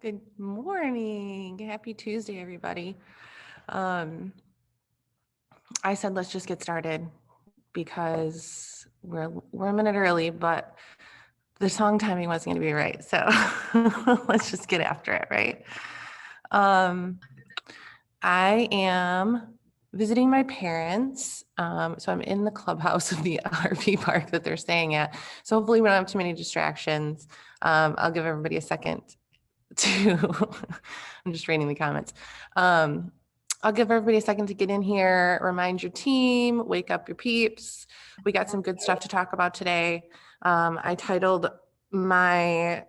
Good morning. Happy Tuesday, everybody. Um, I said let's just get started because we're a minute early, but the song timing wasn't going to be right. So let's just get after it, right? Um, I am visiting my parents. So I'm in the clubhouse of the RV park that they're staying at. So hopefully we don't have too many distractions. I'll give everybody a second to, I'm just reading the comments. I'll give everybody a second to get in here, remind your team, wake up your peeps. We got some good stuff to talk about today. I titled my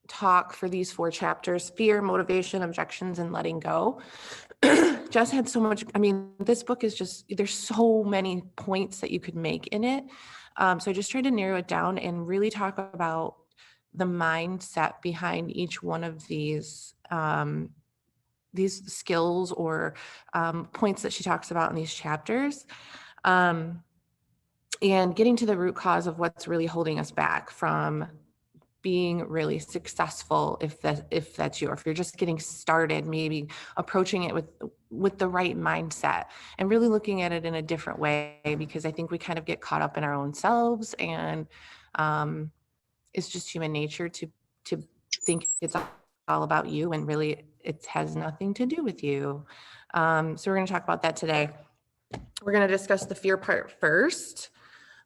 talk for these 4 chapters, fear, motivation, objections, and letting go. Jess had so much, this book is just, there's so many points that you could make in it. So I just tried to narrow it down and really talk about the mindset behind each one of these skills or points that she talks about in these chapters. And getting to the root cause of what's really holding us back from being really successful, if that's you, or if you're just getting started, maybe approaching it with the right mindset and really looking at it in a different way, because I think we kind of get caught up in our own selves, and it's just human nature to think it's all about you, and really it has nothing to do with you. So we're going to talk about that today. We're going to discuss the fear part first.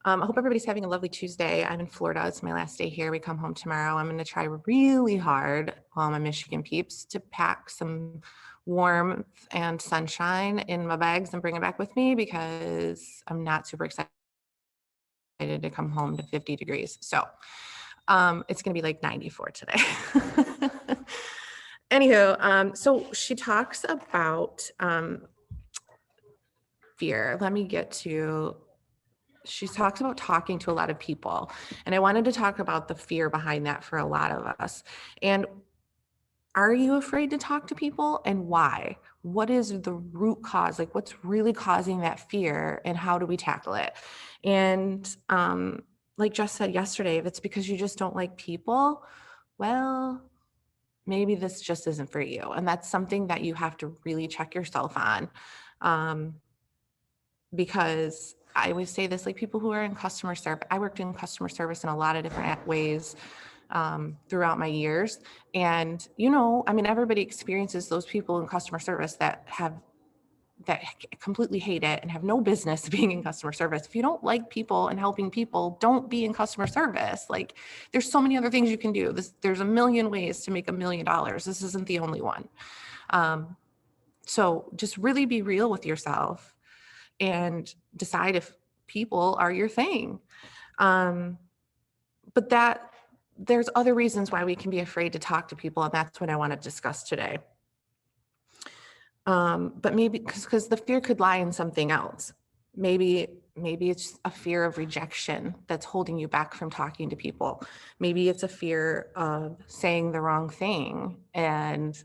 I hope everybody's having a lovely Tuesday. I'm in Florida. It's my last day here. We come home tomorrow. I'm going to try really hard, all my Michigan peeps, to pack some warmth and sunshine in my bags and bring it back with me, because I'm not super excited to come home to 50 degrees. So it's going to be like 94 today. Anywho, so she talks about fear. She talks about talking to a lot of people, and I wanted to talk about the fear behind that for a lot of us. And are you afraid to talk to people, and why? What is the root cause? Like, what's really causing that fear, and how do we tackle it? And like Jess said yesterday, if it's because you just don't like people, well, maybe this just isn't for you. And that's something that you have to really check yourself on. Because I always say this, like, people who are in customer service, I worked in customer service in a lot of different ways throughout my years. And, everybody experiences those people in customer service that completely hate it and have no business being in customer service. If you don't like people and helping people, don't be in customer service. Like, there's so many other things you can do. There's a million ways to make $1 million. This isn't the only one. So just really be real with yourself and decide if people are your thing. But there's other reasons why we can be afraid to talk to people, and that's what I want to discuss today. But maybe because the fear could lie in something else. Maybe it's a fear of rejection that's holding you back from talking to people. Maybe it's a fear of saying the wrong thing and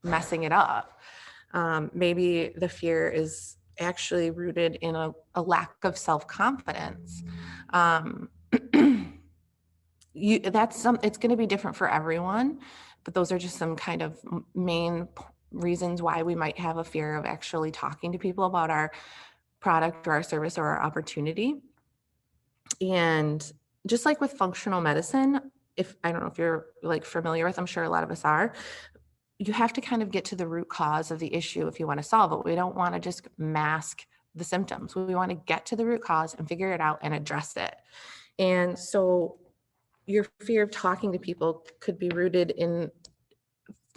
messing it up. Maybe the fear is actually rooted in a lack of self-confidence. It's going to be different for everyone, but those are just some kind of main reasons why we might have a fear of actually talking to people about our product or our service or our opportunity. And just like with functional medicine, I don't know if you're like familiar with, I'm sure a lot of us are, you have to kind of get to the root cause of the issue if you want to solve it. We don't want to just mask the symptoms. We want to get to the root cause and figure it out and address it. And so your fear of talking to people could be rooted in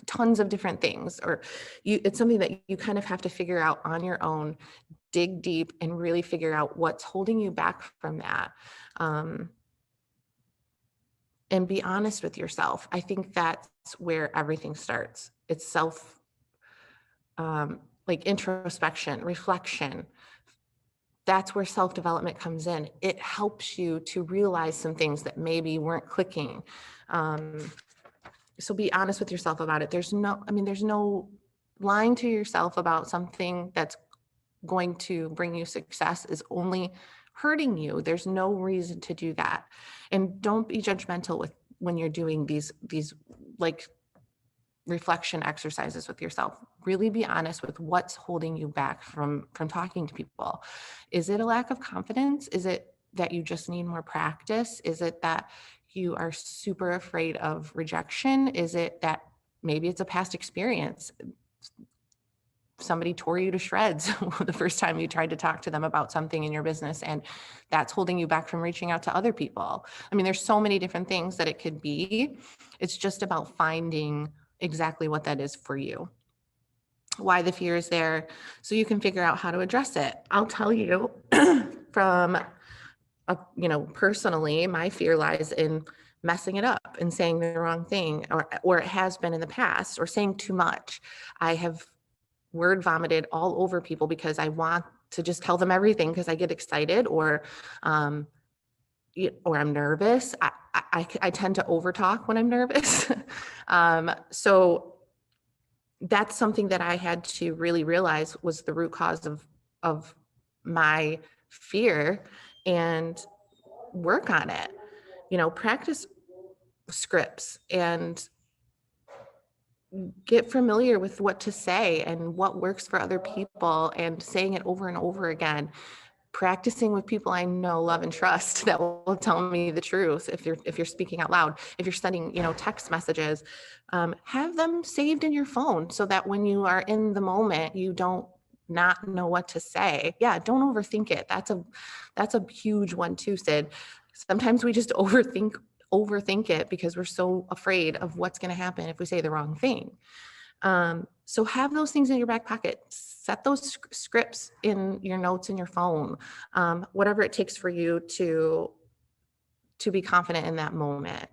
tons of different things, or it's something that you kind of have to figure out on your own, dig deep and really figure out what's holding you back from that. And be honest with yourself. I think that's where everything starts. It's like introspection, reflection. That's where self-development comes in. It helps you to realize some things that maybe weren't clicking. So be honest with yourself about it. There's no lying to yourself about something that's going to bring you success is only hurting you. There's no reason to do that. And don't be judgmental when you're doing these like reflection exercises with yourself. Really be honest with what's holding you back from talking to people. Is it a lack of confidence? Is it that you just need more practice? Is it that you are super afraid of rejection? Is it that maybe it's a past experience? Somebody tore you to shreds the first time you tried to talk to them about something in your business, and that's holding you back from reaching out to other people. I mean, there's so many different things that it could be. It's just about finding exactly what that is for you, why the fear is there, so you can figure out how to address it. I'll tell you from, personally, my fear lies in messing it up and saying the wrong thing, or it has been in the past, or saying too much. I have word vomited all over people because I want to just tell them everything because I get excited, or I'm nervous. I tend to overtalk when I'm nervous. So that's something that I had to really realize was the root cause of my fear, and work on it. Practice scripts and get familiar with what to say and what works for other people, and saying it over and over again. Practicing with people I know, love, and trust that will tell me the truth. If you're speaking out loud, if you're sending, text messages, have them saved in your phone so that when you are in the moment, you don't not know what to say. Yeah, don't overthink it. That's a huge one too, Sid. Sometimes we just overthink it because we're so afraid of what's going to happen if we say the wrong thing. So have those things in your back pocket. Set those scripts in your notes in your phone, whatever it takes for you to be confident in that moment.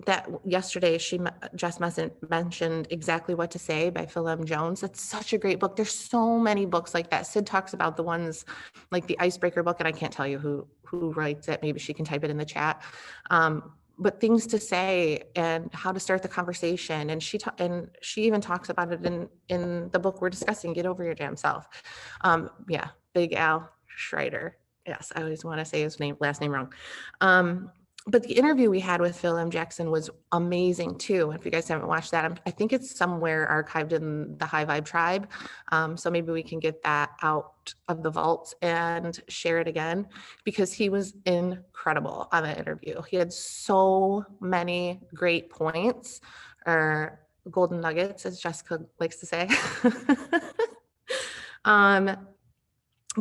That yesterday, Jess mentioned Exactly What to Say by Phil M. Jones. That's such a great book. There's so many books like that. Sid talks about the ones like the Icebreaker book, and I can't tell you who writes it. Maybe she can type it in the chat. But things to say and how to start the conversation. And she even talks about it in the book we're discussing, Get Over Your Damn Self. Big Al Schreider. Yes, I always want to say his last name wrong. But the interview we had with Phil M. Jackson was amazing too. If you guys haven't watched that, I think it's somewhere archived in the High Vibe Tribe. So maybe we can get that out of the vault and share it again, because he was incredible on that interview. He had so many great points, or golden nuggets, as Jessica likes to say. But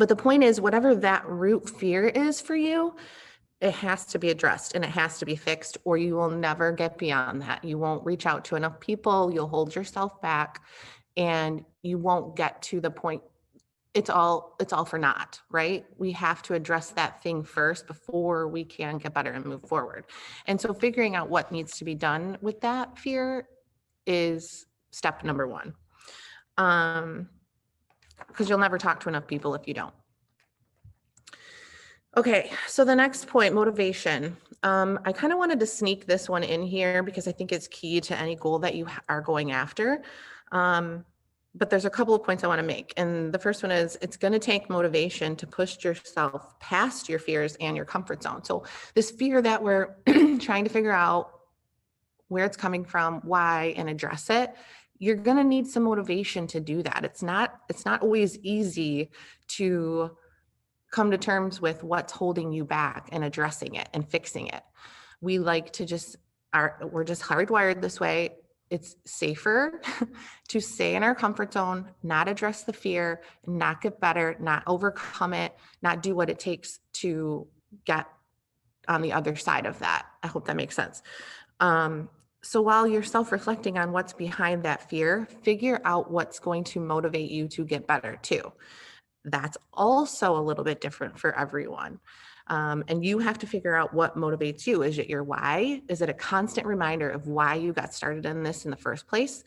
the point is, whatever that root fear is for you, it has to be addressed and it has to be fixed, or you will never get beyond that. You won't reach out to enough people. You'll hold yourself back, and you won't get to the point. It's all for naught, right? We have to address that thing first before we can get better and move forward. And so figuring out what needs to be done with that fear is step number one. Because you'll never talk to enough people if you don't. Okay, so the next point, motivation. I kind of wanted to sneak this one in here because I think it's key to any goal that you are going after. But there's a couple of points I want to make. And the first one is, it's going to take motivation to push yourself past your fears and your comfort zone. So this fear that we're trying to figure out where it's coming from, why, and address it, you're going to need some motivation to do that. It's not always easy to come to terms with what's holding you back and addressing it and fixing it. We like to we're just hardwired this way. It's safer to stay in our comfort zone, not address the fear, not get better, not overcome it, not do what it takes to get on the other side of that. I hope that makes sense. So while you're self-reflecting on what's behind that fear, figure out what's going to motivate you to get better too. That's also a little bit different for everyone. And you have to figure out what motivates you. Is it your why? Is it a constant reminder of why you got started in this in the first place?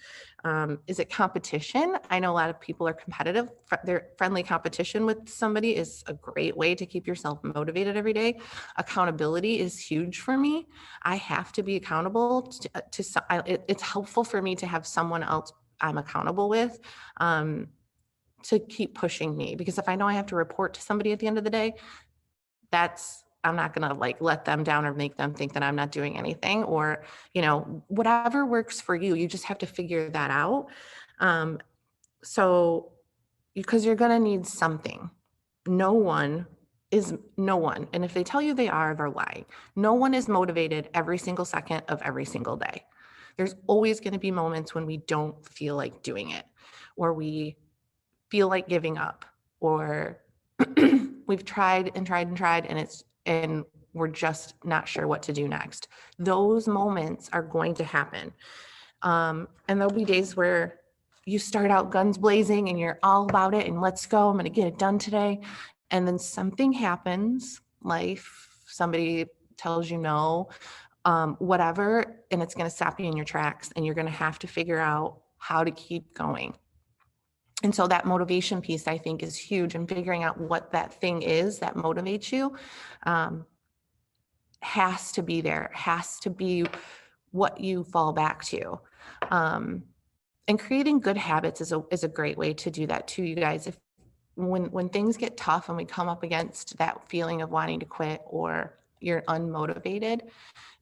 Is it competition? I know a lot of people are competitive. Their friendly competition with somebody is a great way to keep yourself motivated every day. Accountability is huge for me. I have to be accountable it's helpful for me to have someone else I'm accountable with, to keep pushing me, because if I know I have to report to somebody at the end of the day, that's I'm not going to like let them down or make them think that I'm not doing anything, or, whatever works for you. You just have to figure that out. So, because you're going to need something. No one is no one. And if they tell you they are, they're lying. No one is motivated every single second of every single day. There's always going to be moments when we don't feel like doing it, or we feel like giving up, or we've tried and tried and tried and we're just not sure what to do next. Those moments are going to happen. And there'll be days where you start out guns blazing and you're all about it and let's go, I'm going to get it done today. And then something happens, life, somebody tells you no, whatever, and it's going to stop you in your tracks, and you're going to have to figure out how to keep going. And so that motivation piece, I think, is huge, and figuring out what that thing is that motivates you has to be there, has to be what you fall back to. And creating good habits is a great way to do that too, you guys. If when things get tough and we come up against that feeling of wanting to quit or you're unmotivated,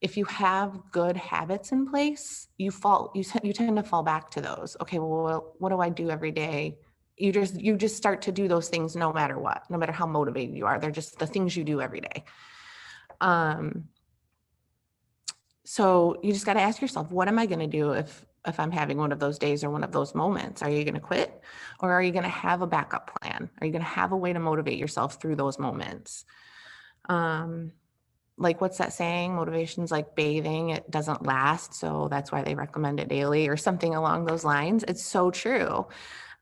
if you have good habits in place, you tend to fall back to those. Okay, well, what do I do every day? You just start to do those things no matter what, no matter how motivated you are. They're just the things you do every day. So you just got to ask yourself, what am I going to do if I'm having one of those days or one of those moments? Are you going to quit, or are you going to have a backup plan? Are you going to have a way to motivate yourself through those moments? Like, what's that saying? Motivation's like bathing. It doesn't last. So that's why they recommend it daily, or something along those lines. It's so true.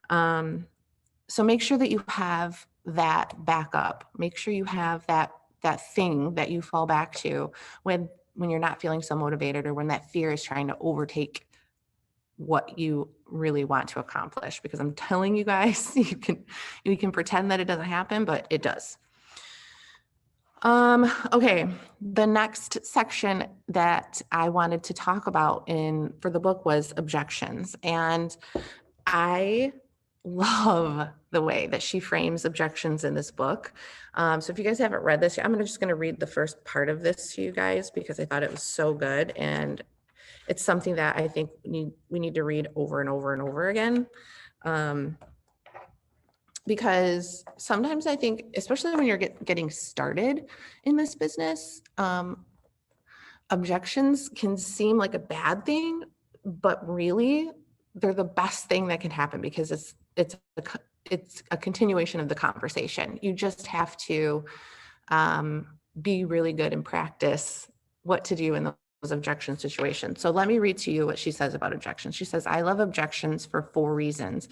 So make sure that you have that backup. Make sure you have that thing that you fall back to when you're not feeling so motivated, or when that fear is trying to overtake what you really want to accomplish. Because I'm telling you guys, you can pretend that it doesn't happen, but it does. Okay. The next section that I wanted to talk about for the book was objections. And I love the way that she frames objections in this book. So if you guys haven't read this, I'm just going to read the first part of this to you guys, because I thought it was so good. And it's something that I think we need to read over and over and over again. Because sometimes I think, especially when you're getting started in this business, objections can seem like a bad thing, but really they're the best thing that can happen, because it's a continuation of the conversation. You just have to be really good and practice what to do in those objection situations. So let me read to you what she says about objections. She says, I love objections for 4 reasons.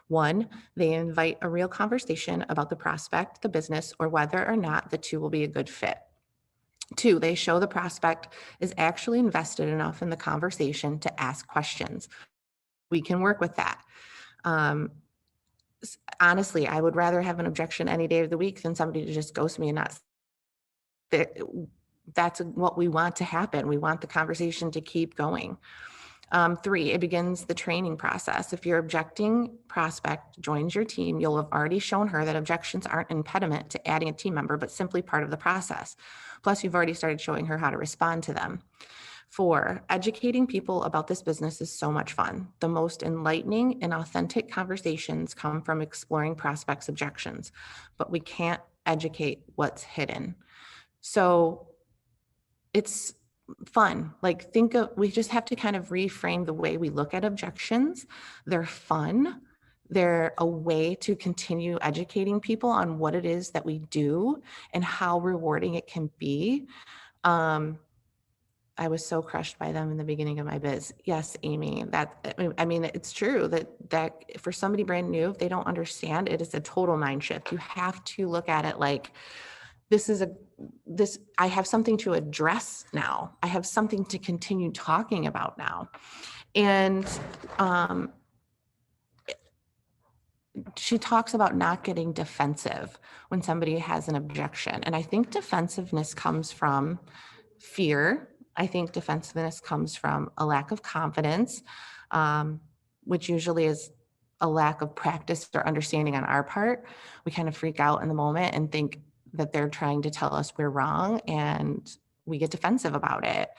1, they invite a real conversation about the prospect, the business, or whether or not the two will be a good fit. 2, they show the prospect is actually invested enough in the conversation to ask questions. We can work with that. Honestly, I would rather have an objection any day of the week than somebody to just ghost me and not. That's what we want to happen. We want the conversation to keep going. 3, it begins the training process. If your objecting prospect joins your team, you'll have already shown her that objections aren't an impediment to adding a team member, but simply part of the process. Plus, you've already started showing her how to respond to them. 4, educating people about this business is so much fun. The most enlightening and authentic conversations come from exploring prospects' objections, but we can't educate what's hidden. So it's fun. Like, we just have to kind of reframe the way we look at objections. They're fun. They're a way to continue educating people on what it is that we do and how rewarding it can be. I was so crushed by them in the beginning of my biz. Yes, Amy, I mean, it's true that for somebody brand new, if they don't understand, it is a total mind shift. You have to look at it like, I have something to address now. I have something to continue talking about now. And she talks about not getting defensive when somebody has an objection. And I think defensiveness comes from fear. I think defensiveness comes from a lack of confidence, which usually is a lack of practice or understanding on our part. We kind of freak out in the moment and think that they're trying to tell us we're wrong, and we get defensive about it.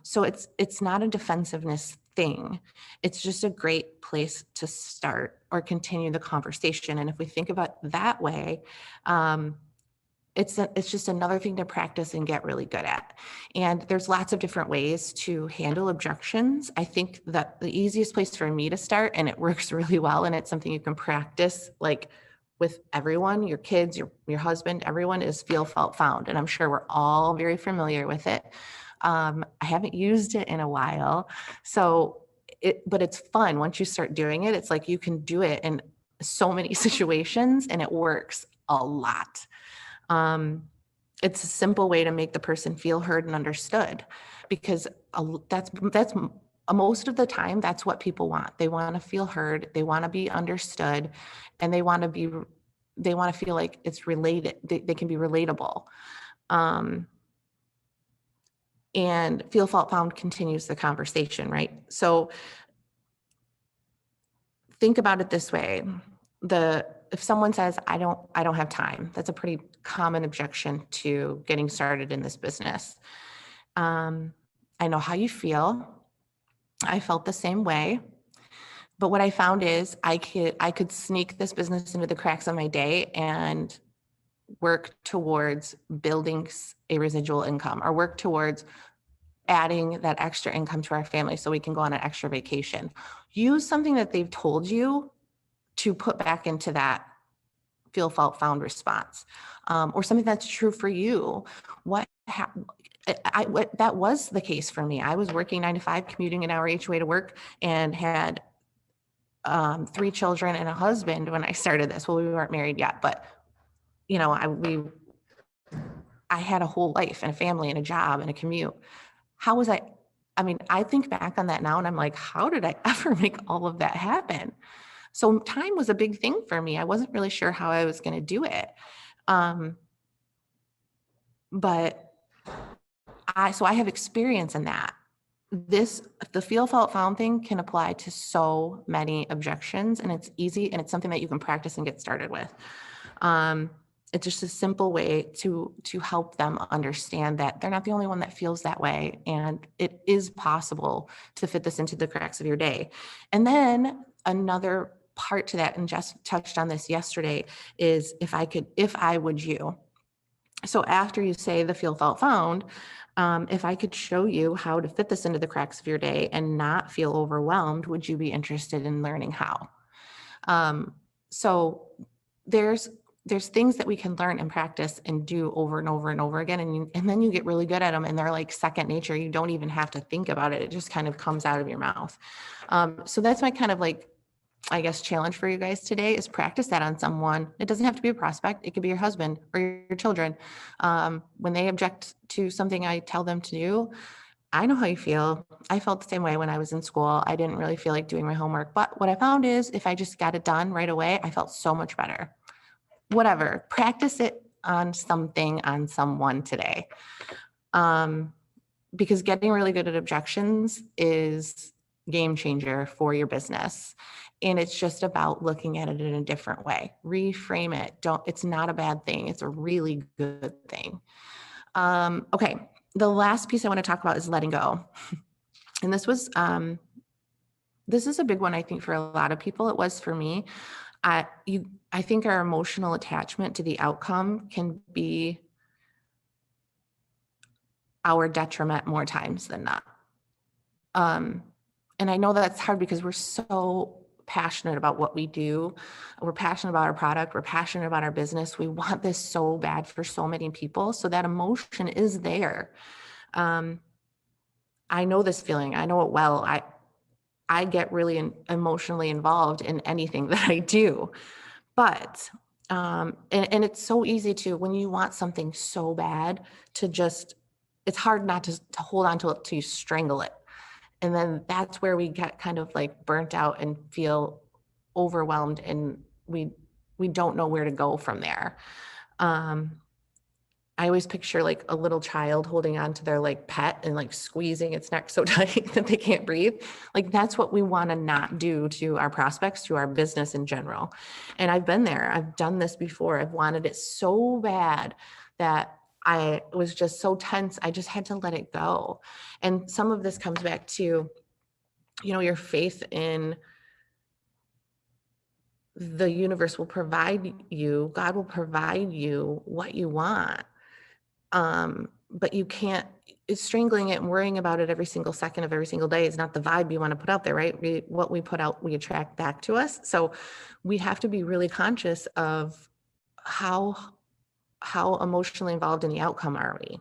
So it's not a defensiveness thing. It's just a great place to start or continue the conversation. And if we think about it that way, it's just another thing to practice and get really good at. And there's lots of different ways to handle objections. I think that the easiest place for me to start, and it works really well, and it's something you can practice like with everyone, your kids, your husband, everyone, is feel, felt, found. And I'm sure we're all very familiar with it. I haven't used it in a while. But it's fun. Once you start doing it, it's like you can do it in so many situations and it works a lot. It's a simple way to make the person feel heard and understood, because that's most of the time, that's what people want. They want to feel heard, they want to be understood, and they want to feel like it's related. They can be relatable. And feel, felt, found continues the conversation, right? So think about it this way. If someone says, I don't have time, that's a pretty common objection to getting started in this business. I know how you feel. I felt the same way. But what I found is I could sneak this business into the cracks of my day and work towards building a residual income, or work towards adding that extra income to our family so we can go on an extra vacation. Use something that they've told you to put back into that feel, felt, found response, or something that's true for you. That was the case for me. I was working 9 to 5, commuting an hour each way to work, and had 3 children and a husband when I started this. Well, we weren't married yet, but you know, I had a whole life and a family and a job and a commute. How was I think back on that now and I'm like, how did I ever make all of that happen? So time was a big thing for me. I wasn't really sure how I was going to do it. But I have experience in that. The feel, felt, found thing can apply to so many objections, and it's easy, and it's something that you can practice and get started with. It's just a simple way to help them understand that they're not the only one that feels that way, and it is possible to fit this into the cracks of your day. And then another part to that, and Jess touched on this yesterday, is if I would you. So after you say the feel, felt, found, if I could show you how to fit this into the cracks of your day and not feel overwhelmed, would you be interested in learning how? So there's things that we can learn and practice and do over and over and over again. And then you get really good at them, and they're like second nature. You don't even have to think about it. It just kind of comes out of your mouth. So that's my kind of like, I guess, challenge for you guys today, is practice that on someone. It doesn't have to be a prospect. It could be your husband or your children. When they object to something I tell them to do, I know how you feel. I felt the same way when I was in school. I didn't really feel like doing my homework. But what I found is if I just got it done right away, I felt so much better. Whatever, practice it on something, on someone today. Because getting really good at objections is game changer for your business. And it's just about looking at it in a different way. Reframe it. It's not a bad thing. It's a really good thing. Okay. The last piece I want to talk about is letting go. And this is a big one, I think, for a lot of people. It was for me. I think our emotional attachment to the outcome can be our detriment more times than not. And I know that's hard because we're so passionate about what we do. We're passionate about our product. We're passionate about our business. We want this so bad for so many people. So that emotion is there. I know this feeling. I know it well. I get really emotionally involved in anything that I do. But, and it's so easy to, when you want something so bad, to just, it's hard not to hold on to it, to strangle it. And then that's where we get kind of like burnt out and feel overwhelmed, and we don't know where to go from there. I always picture like a little child holding on to their like pet and like squeezing its neck so tight that they can't breathe. Like that's what we want to not do to our prospects, to our business in general. And I've been there. I've done this before. I've wanted it so bad that I was just so tense. I just had to let it go. And some of this comes back to, your faith in the universe will provide you, God will provide you what you want. But you can't, it's strangling it and worrying about it every single second of every single day is not the vibe you want to put out there, right? What we put out, we attract back to us. So we have to be really conscious of how emotionally involved in the outcome are we.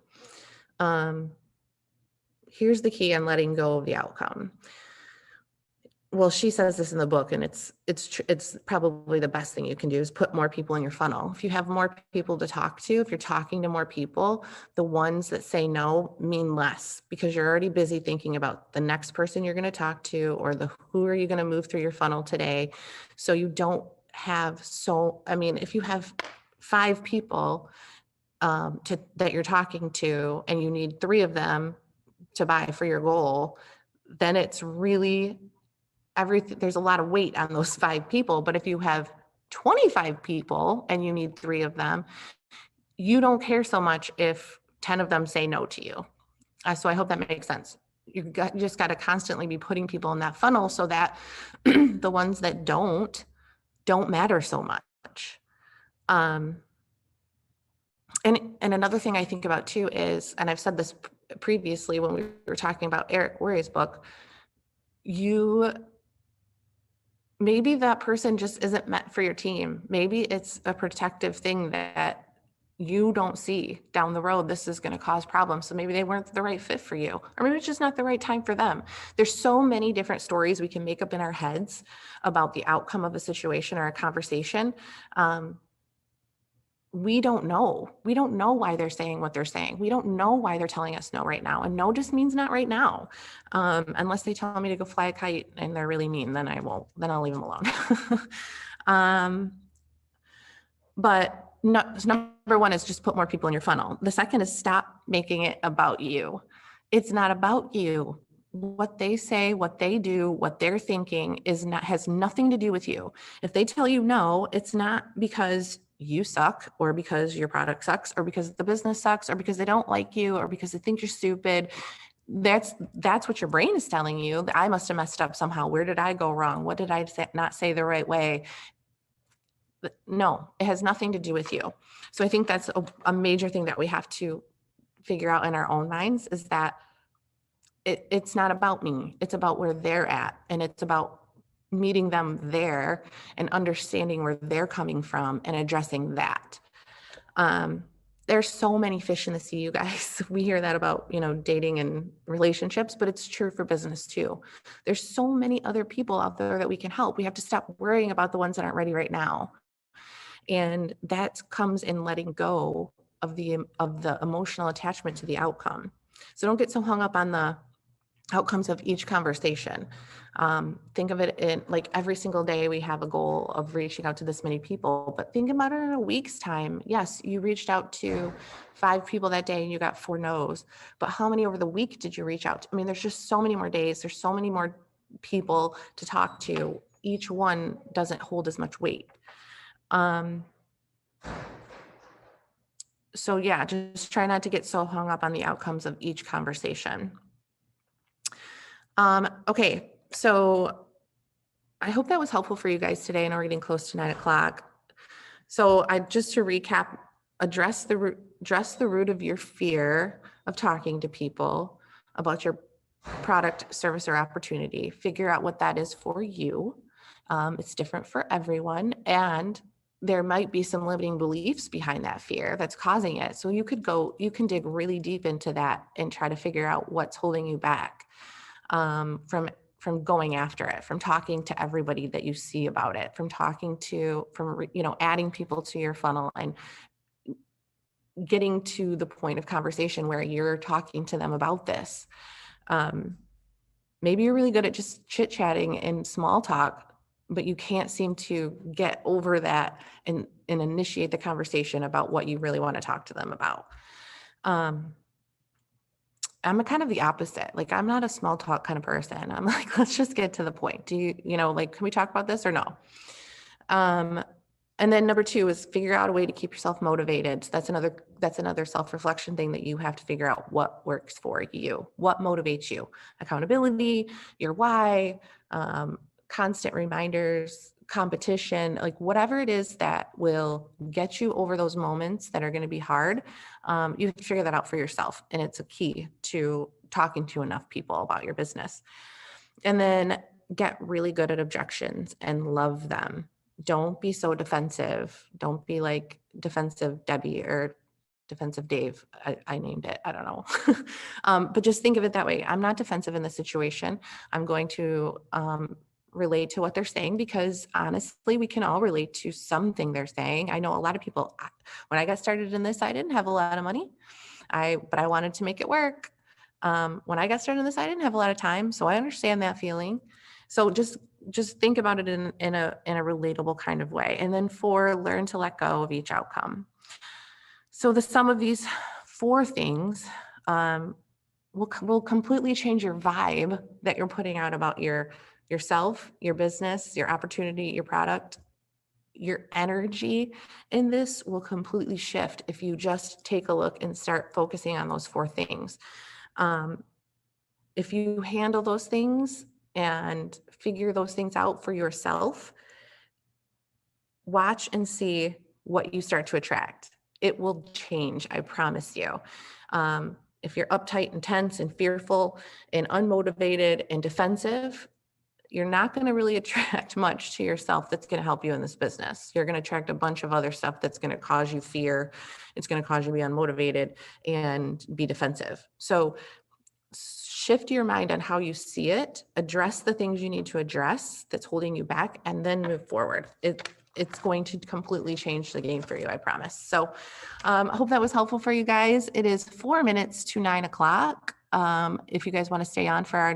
Here's the key on letting go of the outcome. Well, she says this in the book, and it's probably the best thing you can do is put more people in your funnel. If you have more people to talk to, if you're talking to more people, the ones that say no mean less because you're already busy thinking about the next person you're going to talk to or who are you going to move through your funnel today. So you don't have if you have 5 people that you're talking to and you need 3 of them to buy for your goal, then it's really there's a lot of weight on those 5 people. But if you have 25 people and you need 3 of them, you don't care so much if 10 of them say no to you. So I hope that makes sense. You just got to constantly be putting people in that funnel so that the ones that don't matter so much. And another thing I think about too is, and I've said this previously when we were talking about Eric Worre's book, maybe that person just isn't meant for your team. Maybe it's a protective thing that you don't see down the road. This is going to cause problems. So maybe they weren't the right fit for you, or maybe it's just not the right time for them. There's so many different stories we can make up in our heads about the outcome of a situation or a conversation. We don't know. We don't know why they're saying what they're saying. We don't know why they're telling us no right now. And no just means not right now. Unless they tell me to go fly a kite and they're really mean, then I won't, then I'll leave them alone. But number one is just put more people in your funnel. The second is stop making it about you. It's not about you. What they say, what they do, what they're thinking has nothing to do with you. If they tell you no, it's not because you suck or because your product sucks or because the business sucks or because they don't like you or because they think you're stupid. That's what your brain is telling you. I must have messed up somehow. Where did I go wrong? What did I not say the right way? But no, it has nothing to do with you. So I think that's a major thing that we have to figure out in our own minds is that it's not about me. It's about where they're at. And it's about meeting them there and understanding where they're coming from and addressing that. There's so many fish in the sea, you guys. We hear that about, dating and relationships, but it's true for business too. There's so many other people out there that we can help. We have to stop worrying about the ones that aren't ready right now. And that comes in letting go of the emotional attachment to the outcome. So don't get so hung up on the outcomes of each conversation. Think of it in like every single day we have a goal of reaching out to this many people, but think about it in a week's time. Yes, you reached out to 5 people that day and you got 4 no's, but how many over the week did you reach out to? I mean, there's just so many more days. There's so many more people to talk to. Each one doesn't hold as much weight. So yeah, just try not to get so hung up on the outcomes of each conversation. Okay, so I hope that was helpful for you guys today, and we're getting close to 9 o'clock. So just to recap, address the root of your fear of talking to people about your product, service, or opportunity. Figure out what that is for you. It's different for everyone, and there might be some limiting beliefs behind that fear that's causing it. So you can dig really deep into that and try to figure out what's holding you back from going after it, from talking to everybody that you see about it, from adding people to your funnel and getting to the point of conversation where you're talking to them about this. Maybe you're really good at just chit-chatting and small talk, but you can't seem to get over that and initiate the conversation about what you really want to talk to them about. Um, I'm a kind of the opposite. Like, I'm not a small talk kind of person. I'm like, let's just get to the point. Do you, like, can we talk about this or no? Um, and then number two is figure out a way to keep yourself motivated. So that's another self-reflection thing that you have to figure out what works for you, what motivates you, accountability, your why, constant reminders, competition, like whatever it is that will get you over those moments that are going to be hard. You have to figure that out for yourself. And it's a key to talking to enough people about your business. And then get really good at objections and love them. Don't be so defensive. Don't be like defensive Debbie or defensive Dave. I named it. I don't know. But just think of it that way. I'm not defensive in this situation. I'm going to relate to what they're saying, because honestly, we can all relate to something they're saying. I know a lot of people, when I got started in this, I didn't have a lot of money. But I wanted to make it work. When I got started in this, I didn't have a lot of time. So I understand that feeling. So just think about it in a relatable kind of way. And then 4, learn to let go of each outcome. So the sum of these 4 things will completely change your vibe that you're putting out about yourself, your business, your opportunity, your product. Your energy in this will completely shift if you just take a look and start focusing on those 4 things. If you handle those things and figure those things out for yourself, watch and see what you start to attract. It will change, I promise you. If you're uptight and tense and fearful and unmotivated and defensive, you're not going to really attract much to yourself that's going to help you in this business. You're going to attract a bunch of other stuff that's going to cause you fear. It's going to cause you to be unmotivated and be defensive. So shift your mind on how you see it, address the things you need to address that's holding you back, and then move forward. It's going to completely change the game for you, I promise. So I hope that was helpful for you guys. It is 4 minutes to 9 o'clock. If you guys want to stay on for our